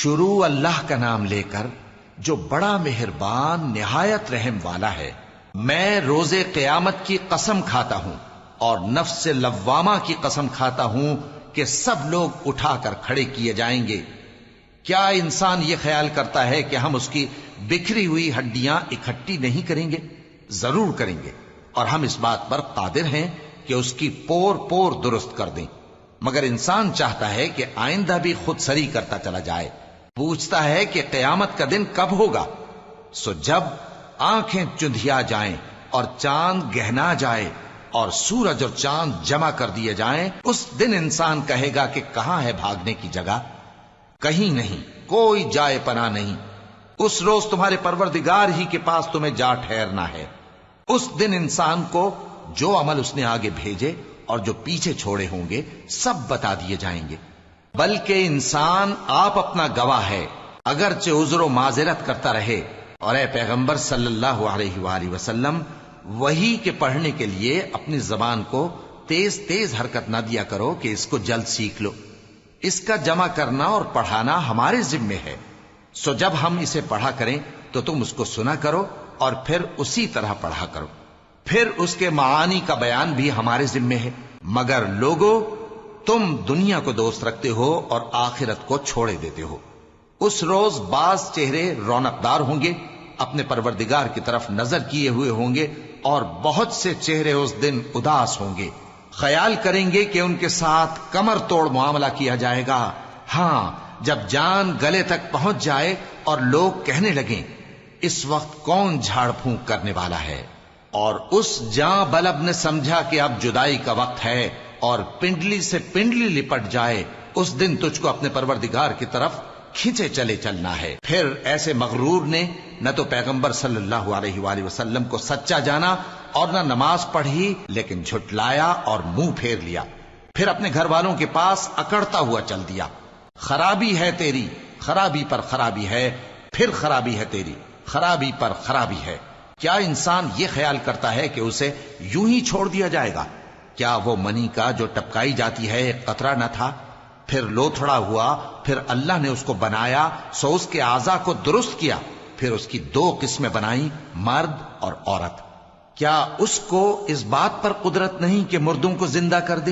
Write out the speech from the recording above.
شروع اللہ کا نام لے کر جو بڑا مہربان نہایت رحم والا ہے۔ میں روز قیامت کی قسم کھاتا ہوں اور نفس لوامہ کی قسم کھاتا ہوں کہ سب لوگ اٹھا کر کھڑے کیے جائیں گے۔ کیا انسان یہ خیال کرتا ہے کہ ہم اس کی بکھری ہوئی ہڈیاں اکٹھی نہیں کریں گے؟ ضرور کریں گے، اور ہم اس بات پر قادر ہیں کہ اس کی پور پور درست کر دیں۔ مگر انسان چاہتا ہے کہ آئندہ بھی خود سری کرتا چلا جائے، پوچھتا ہے کہ قیامت کا دن کب ہوگا۔ سو جب آنکھیں چندھیا جائیں اور چاند گہنا جائے اور سورج اور چاند جمع کر دیے جائیں، اس دن انسان کہے گا کہ کہاں ہے بھاگنے کی جگہ؟ کہیں نہیں، کوئی جائے پناہ نہیں۔ اس روز تمہارے پروردگار ہی کے پاس تمہیں جا ٹھہرنا ہے۔ اس دن انسان کو جو عمل اس نے آگے بھیجے اور جو پیچھے چھوڑے ہوں گے سب بتا دیے جائیں گے۔ بلکہ انسان آپ اپنا گواہ ہے، اگرچہ عذر و معذرت کرتا رہے۔ اور اے پیغمبر صلی اللہ علیہ وآلہ وسلم، وحی کے پڑھنے کے لیے اپنی زبان کو تیز تیز حرکت نہ دیا کرو کہ اس کو جلد سیکھ لو۔ اس کا جمع کرنا اور پڑھانا ہمارے ذمے ہے۔ سو جب ہم اسے پڑھا کریں تو تم اس کو سنا کرو اور پھر اسی طرح پڑھا کرو۔ پھر اس کے معانی کا بیان بھی ہمارے ذمے ہے۔ مگر لوگو، تم دنیا کو دوست رکھتے ہو اور آخرت کو چھوڑے دیتے ہو۔ اس روز بعض چہرے رونقدار ہوں گے، اپنے پروردگار کی طرف نظر کیے ہوئے ہوں گے، اور بہت سے چہرے اس دن اداس ہوں گے، خیال کریں گے کہ ان کے ساتھ کمر توڑ معاملہ کیا جائے گا۔ ہاں، جب جان گلے تک پہنچ جائے اور لوگ کہنے لگیں اس وقت کون جھاڑ پھونک کرنے والا ہے، اور اس جاں بلب نے سمجھا کہ اب جدائی کا وقت ہے اور پنڈلی سے پنڈلی لپٹ جائے، اس دن تجھ کو اپنے پروردگار کی طرف کھینچے چلے چلنا ہے۔ پھر ایسے مغرور نے نہ تو پیغمبر صلی اللہ علیہ وآلہ وسلم کو سچا جانا اور نہ نماز پڑھی، لیکن جھٹلایا اور منہ پھیر لیا، پھر اپنے گھر والوں کے پاس اکڑتا ہوا چل دیا۔ خرابی ہے تیری، خرابی پر خرابی ہے، پھر خرابی ہے تیری، خرابی پر خرابی ہے۔ کیا انسان یہ خیال کرتا ہے کہ اسے یوں ہی چھوڑ دیا جائے گا؟ کیا وہ منی کا جو ٹپکائی جاتی ہے ایک قطرہ نہ تھا، پھر لوتھڑا ہوا، پھر اللہ نے اس کو بنایا، سو اس کے اعضاء کو درست کیا، پھر اس کی دو قسمیں بنائیں، مرد اور عورت۔ کیا اس کو اس بات پر قدرت نہیں کہ مردوں کو زندہ کر دے؟